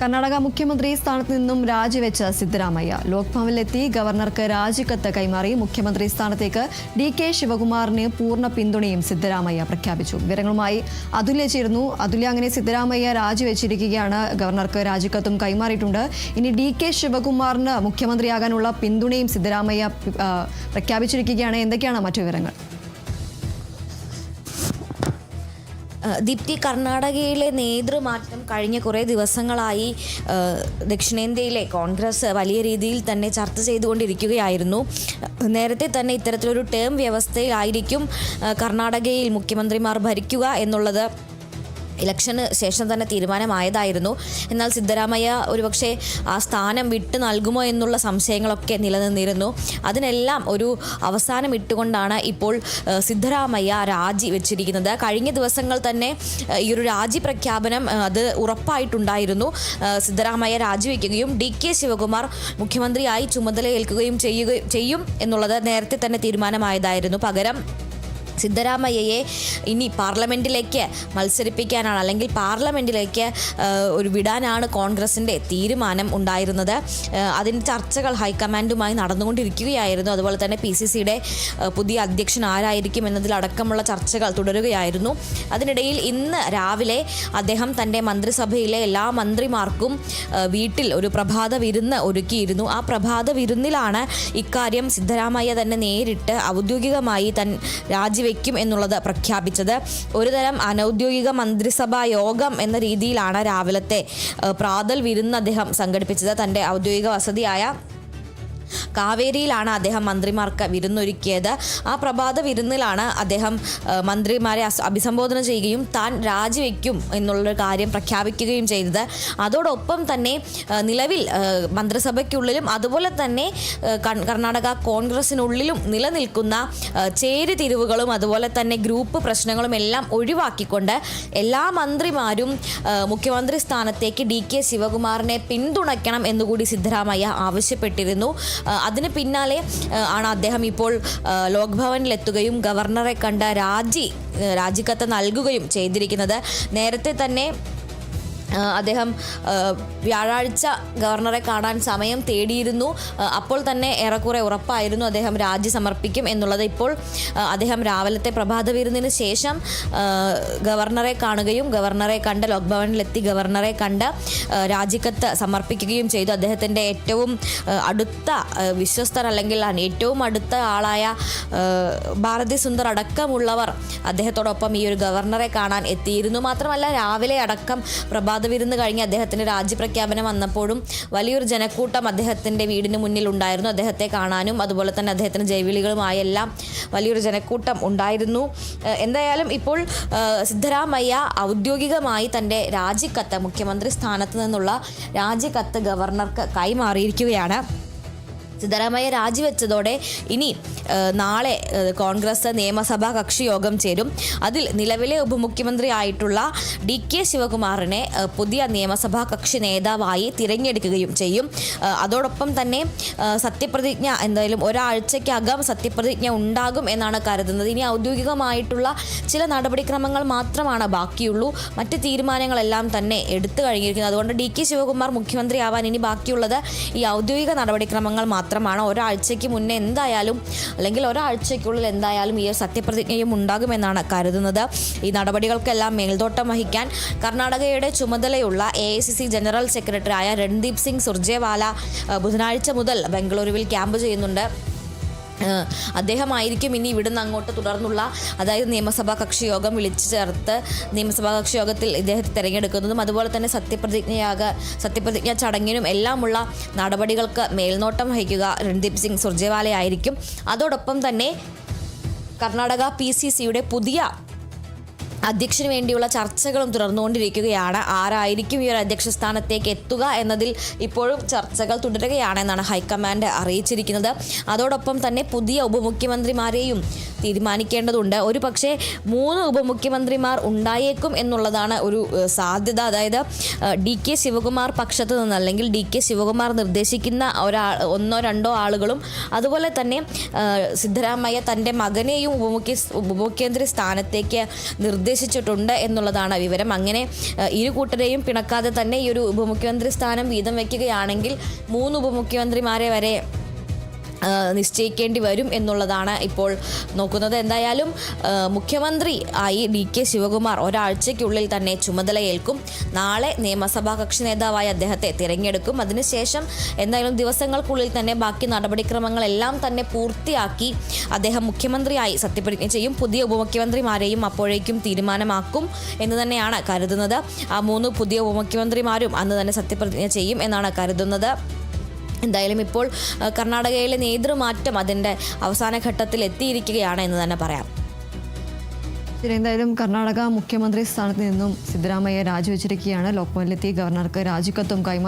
കർണാടക മുഖ്യമന്ത്രി സ്ഥാനത്ത് നിന്നും രാജിവെച്ച സിദ്ധരാമയ്യ ലോക്ഭവനിലെത്തി ഗവർണർക്ക് രാജിക്കത്ത് കൈമാറി. മുഖ്യമന്ത്രി സ്ഥാനത്തേക്ക് DK ശിവകുമാറിന് പൂർണ്ണ പിന്തുണയും സിദ്ധരാമയ്യ പ്രഖ്യാപിച്ചു. വിവരങ്ങളുമായി അതുല്യ ചേരുന്നു. അതുല്യ, അങ്ങനെ സിദ്ധരാമയ്യ രാജിവെച്ചിരിക്കുകയാണ്, ഗവർണർക്ക് രാജിക്കത്തും കൈമാറിയിട്ടുണ്ട്. ഇനി DK ശിവകുമാറിന് മുഖ്യമന്ത്രിയാകാനുള്ള പിന്തുണയും സിദ്ധരാമയ്യ പ്രഖ്യാപിച്ചിരിക്കുകയാണ്. എന്തൊക്കെയാണ് മറ്റു വിവരങ്ങൾ? ദീപ്തി, കർണാടകയിലെ നേതൃമാറ്റം കഴിഞ്ഞ കുറേ ദിവസങ്ങളായി ദക്ഷിണേന്ത്യയിലെ കോൺഗ്രസ് വലിയ രീതിയിൽ തന്നെ ചർച്ച ചെയ്തുകൊണ്ടിരിക്കുകയായിരുന്നു. നേരത്തെ തന്നെ ഇത്തരത്തിലൊരു ടേം വ്യവസ്ഥയിലായിരിക്കും കർണാടകയിൽ മുഖ്യമന്ത്രിമാർ ഭരിക്കുക എന്നുള്ളത് ഇലക്ഷന് ശേഷം തന്നെ തീരുമാനമായതായിരുന്നു. എന്നാൽ സിദ്ധരാമയ്യ ഒരുപക്ഷെ ആ സ്ഥാനം വിട്ടു നൽകുമോ എന്നുള്ള സംശയങ്ങളൊക്കെ നിലനിന്നിരുന്നു. അതിനെല്ലാം ഒരു അവസാനം ഇട്ടുകൊണ്ടാണ് ഇപ്പോൾ സിദ്ധരാമയ്യ രാജി വെച്ചിരിക്കുന്നത്. കഴിഞ്ഞ ദിവസങ്ങൾ തന്നെ ഈ ഒരു രാജി പ്രഖ്യാപനം അത് ഉറപ്പായിട്ടുണ്ടായിരുന്നു. സിദ്ധരാമയ്യ രാജിവെക്കുകയും DK ശിവകുമാർ മുഖ്യമന്ത്രിയായി ചുമതലയേൽക്കുകയും ചെയ്യും എന്നുള്ളത് നേരത്തെ തന്നെ തീരുമാനമായതായിരുന്നു. പകരം സിദ്ധരാമയ്യയെ ഇനി പാർലമെൻറ്റിലേക്ക് മത്സരിപ്പിക്കാനാണ്, അല്ലെങ്കിൽ പാർലമെൻറ്റിലേക്ക് ഒരു വിടാനാണ് കോൺഗ്രസിൻ്റെ തീരുമാനം ഉണ്ടായിരുന്നത്. അതിൻ്റെ ചർച്ചകൾ ഹൈക്കമാൻഡുമായി നടന്നുകൊണ്ടിരിക്കുകയായിരുന്നു. അതുപോലെ തന്നെ PCCയുടെ പുതിയ അധ്യക്ഷൻ ആരായിരിക്കും എന്നതിലടക്കമുള്ള ചർച്ചകൾ തുടരുകയായിരുന്നു. അതിനിടയിൽ ഇന്ന് രാവിലെ അദ്ദേഹം തൻ്റെ മന്ത്രിസഭയിലെ എല്ലാ മന്ത്രിമാർക്കും വീട്ടിൽ ഒരു പ്രഭാത വിരുന്ന് ഒരുക്കിയിരുന്നു. ആ പ്രഭാത വിരുന്നിലാണ് ഇക്കാര്യം സിദ്ധരാമയ്യ തന്നെ നേരിട്ട് ഔദ്യോഗികമായി രാജിവെക്കും എന്നുള്ളത് പ്രഖ്യാപിച്ചത്. ഒരുതരം അനൗദ്യോഗിക മന്ത്രിസഭാ യോഗം എന്ന രീതിയിലാണ് രാവിലത്തെ പ്രാതൽ വിരുന്ന് അദ്ദേഹം സംഘടിപ്പിച്ചത്. തൻ്റെ ഔദ്യോഗിക വസതിയായ കാവേരിയിലാണ് അദ്ദേഹം മന്ത്രിമാർക്ക് വിരുന്നൊരുക്കിയത്. ആ പ്രഭാത വിരുന്നിലാണ് അദ്ദേഹം മന്ത്രിമാരെ അഭിസംബോധന ചെയ്യുകയും താൻ രാജിവെക്കും എന്നുള്ളൊരു കാര്യം പ്രഖ്യാപിക്കുകയും ചെയ്തത്. അതോടൊപ്പം തന്നെ നിലവിൽ മന്ത്രിസഭയ്ക്കുള്ളിലും അതുപോലെ തന്നെ കർണാടക കോൺഗ്രസിനുള്ളിലും നിലനിൽക്കുന്ന ചേരിതിരിവുകളും അതുപോലെ തന്നെ ഗ്രൂപ്പ് പ്രശ്നങ്ങളും എല്ലാം ഒഴിവാക്കിക്കൊണ്ട് എല്ലാ മന്ത്രിമാരും മുഖ്യമന്ത്രി സ്ഥാനത്തേക്ക് DK ശിവകുമാറിനെ പിന്തുണയ്ക്കണം എന്നുകൂടി സിദ്ധരാമയ്യ ആവശ്യപ്പെട്ടിരുന്നു. അതിന് പിന്നാലെ ആണ് അദ്ദേഹം ഇപ്പോൾ ലോക്ഭവനിലെത്തുകയും ഗവർണറെ കണ്ട് രാജിക്കത്ത് നൽകുകയും ചെയ്തിരിക്കുന്നത്. നേരത്തെ തന്നെ അദ്ദേഹം വ്യാഴാഴ്ച ഗവർണറെ കാണാൻ സമയം തേടിയിരുന്നു. അപ്പോൾ തന്നെ ഏറെക്കുറെ ഉറപ്പായിരുന്നു അദ്ദേഹം രാജി സമർപ്പിക്കും എന്നുള്ളത്. ഇപ്പോൾ അദ്ദേഹം രാവിലത്തെ പ്രഭാത വിരുന്നിന് ശേഷം ഗവർണറെ കാണുകയും ഗവർണറെ കണ്ട് ലോക്ഭവനിലെത്തി ഗവർണറെ കണ്ട് രാജിക്കത്ത് സമർപ്പിക്കുകയും ചെയ്തു. അദ്ദേഹത്തിൻ്റെ ഏറ്റവും അടുത്ത വിശ്വസ്തർ, അല്ലെങ്കിൽ ഏറ്റവും അടുത്ത ആളായ ഭാരതി സുന്ദർ അടക്കമുള്ളവർ അദ്ദേഹത്തോടൊപ്പം ഈ ഒരു ഗവർണറെ കാണാൻ എത്തിയിരുന്നു. മാത്രമല്ല രാവിലെ അടക്കം വിരുന്ന് കഴിഞ്ഞ് അദ്ദേഹത്തിൻ്റെ രാജ്യപ്രഖ്യാപനം വന്നപ്പോഴും വലിയൊരു ജനക്കൂട്ടം അദ്ദേഹത്തിൻ്റെ വീടിന് മുന്നിൽ ഉണ്ടായിരുന്നു. അദ്ദേഹത്തെ കാണാനും അതുപോലെ തന്നെ അദ്ദേഹത്തിന് ജൈവിളികളുമായെല്ലാം വലിയൊരു ജനക്കൂട്ടം ഉണ്ടായിരുന്നു. എന്തായാലും ഇപ്പോൾ സിദ്ധരാമയ്യ ഔദ്യോഗികമായി തൻ്റെ രാജിക്കത്ത്, മുഖ്യമന്ത്രി സ്ഥാനത്ത് നിന്നുള്ള രാജിക്കത്ത് ഗവർണർക്ക് കൈമാറിയിരിക്കുകയാണ്. സിദ്ധരാമയ്യ രാജിവെച്ചതോടെ ഇനി നാളെ കോൺഗ്രസ് നിയമസഭാ കക്ഷി യോഗം ചേരും. അതിൽ നിലവിലെ ഉപമുഖ്യമന്ത്രി ആയിട്ടുള്ള DK ശിവകുമാറിനെ പുതിയ നിയമസഭാ കക്ഷി നേതാവായി തിരഞ്ഞെടുക്കുകയും ചെയ്യും. അതോടൊപ്പം തന്നെ സത്യപ്രതിജ്ഞ എന്തായാലും ഒരാഴ്ചയ്ക്കകം സത്യപ്രതിജ്ഞ ഉണ്ടാകും എന്നാണ് കരുതുന്നത്. ഇനി ഔദ്യോഗികമായിട്ടുള്ള ചില നടപടിക്രമങ്ങൾ മാത്രമാണ് ബാക്കിയുള്ളൂ. മറ്റ് തീരുമാനങ്ങളെല്ലാം തന്നെ എടുത്തു കഴിഞ്ഞിരിക്കുന്നത്. അതുകൊണ്ട് DK ശിവകുമാർ മുഖ്യമന്ത്രിയാവാൻ ഇനി ബാക്കിയുള്ളത് ഈ ഔദ്യോഗിക നടപടിക്രമങ്ങൾ മാത്രമാണ്. ഒരാഴ്ചയ്ക്ക് മുന്നേ എന്തായാലും, അല്ലെങ്കിൽ ഒരാഴ്ചയ്ക്കുള്ളിൽ എന്തായാലും ഈ സത്യപ്രതിജ്ഞയും ഉണ്ടാകുമെന്നാണ് കരുതുന്നത്. ഈ നടപടികൾക്കെല്ലാം മേൽനോട്ടം വഹിക്കാൻ കർണാടകയുടെ ചുമതലയുള്ള AICC ജനറൽ സെക്രട്ടറി ആയ രൺദീപ് സിംഗ് സുർജേവാല ബുധനാഴ്ച മുതൽ ബംഗളൂരുവിൽ ക്യാമ്പ് ചെയ്യുന്നുണ്ട്. അദ്ദേഹമായിരിക്കും ഇനി ഇവിടുന്ന് അങ്ങോട്ട് തുടർന്നുള്ള, അതായത് നിയമസഭാ കക്ഷി യോഗം വിളിച്ചു ചേർത്ത് നിയമസഭാ കക്ഷി യോഗത്തിൽ ഇദ്ദേഹത്തെ തിരഞ്ഞെടുക്കുന്നതും അതുപോലെ തന്നെ സത്യപ്രതിജ്ഞ ചടങ്ങിനും എല്ലാമുള്ള നടപടികൾക്ക് മേൽനോട്ടം വഹിക്കുക രൺദീപ് സിംഗ് സുർജേവാലയായിരിക്കും. അതോടൊപ്പം തന്നെ കർണാടക PCCയുടെ പുതിയ അധ്യക്ഷന് വേണ്ടിയുള്ള ചർച്ചകളും തുടർന്നുകൊണ്ടിരിക്കുകയാണ്. ആരായിരിക്കും ഈ ഒരു അധ്യക്ഷ സ്ഥാനത്തേക്ക് എത്തുക എന്നതിൽ ഇപ്പോഴും ചർച്ചകൾ തുടരുകയാണെന്നാണ് ഹൈക്കമാൻഡ് അറിയിച്ചിരിക്കുന്നത്. അതോടൊപ്പം തന്നെ പുതിയ ഉപമുഖ്യമന്ത്രിമാരെയും തീരുമാനിക്കേണ്ടതുണ്ട്. ഒരു പക്ഷേ 3 ഉപമുഖ്യമന്ത്രിമാർ ഉണ്ടായേക്കും എന്നുള്ളതാണ് ഒരു സാധ്യത. അതായത് DK ശിവകുമാർ പക്ഷത്ത് നിന്ന്, അല്ലെങ്കിൽ DK ശിവകുമാർ നിർദ്ദേശിക്കുന്ന ഒന്നോ രണ്ടോ ആളുകളും അതുപോലെ തന്നെ സിദ്ധരാമയ്യ തൻ്റെ മകനെയും ഉപമുഖ്യമന്ത്രി സ്ഥാനത്തേക്ക് നിർദ്ദേശിച്ചിട്ടുണ്ട് എന്നുള്ളതാണ് വിവരം. അങ്ങനെ ഇരു കൂട്ടരെയും പിണക്കാതെ തന്നെ ഈ ഒരു ഉപമുഖ്യമന്ത്രി സ്ഥാനം വീതം വയ്ക്കുകയാണെങ്കിൽ 3 ഉപമുഖ്യമന്ത്രിമാരെ വരെ നിശ്ചയിക്കേണ്ടി വരും എന്നുള്ളതാണ് ഇപ്പോൾ നോക്കുന്നത്. എന്തായാലും മുഖ്യമന്ത്രി ആയി DK ശിവകുമാർ ഒരാഴ്ചയ്ക്കുള്ളിൽ തന്നെ ചുമതലയേൽക്കും. നാളെ നിയമസഭാ കക്ഷി നേതാവായി അദ്ദേഹത്തെ തിരഞ്ഞെടുക്കും. അതിനുശേഷം എന്തായാലും ദിവസങ്ങൾക്കുള്ളിൽ തന്നെ ബാക്കി നടപടിക്രമങ്ങളെല്ലാം തന്നെ പൂർത്തിയാക്കി അദ്ദേഹം മുഖ്യമന്ത്രിയായി സത്യപ്രതിജ്ഞ ചെയ്യും. പുതിയ ഉപമുഖ്യമന്ത്രിമാരെയും അപ്പോഴേക്കും തീരുമാനമാക്കും എന്ന് തന്നെയാണ് കരുതുന്നത്. ആ 3 പുതിയ ഉപമുഖ്യമന്ത്രിമാരും അന്ന് തന്നെ സത്യപ്രതിജ്ഞ ചെയ്യും എന്നാണ് കരുതുന്നത്. എന്തായാലും ഇപ്പോൾ കർണാടകയിലെ നേതൃമാറ്റം അതിൻ്റെ അവസാന ഘട്ടത്തിൽ എത്തിയിരിക്കുകയാണ് എന്ന് തന്നെ പറയാം. എന്തായാലും കർണാടക മുഖ്യമന്ത്രി സ്ഥാനത്ത് നിന്നും സിദ്ധരാമയ്യ രാജിവെച്ചിരിക്കുകയാണ്. ലോക്ഭവനിലെത്തി ഗവർണർക്ക് രാജിക്കത്തും കൈമാറി.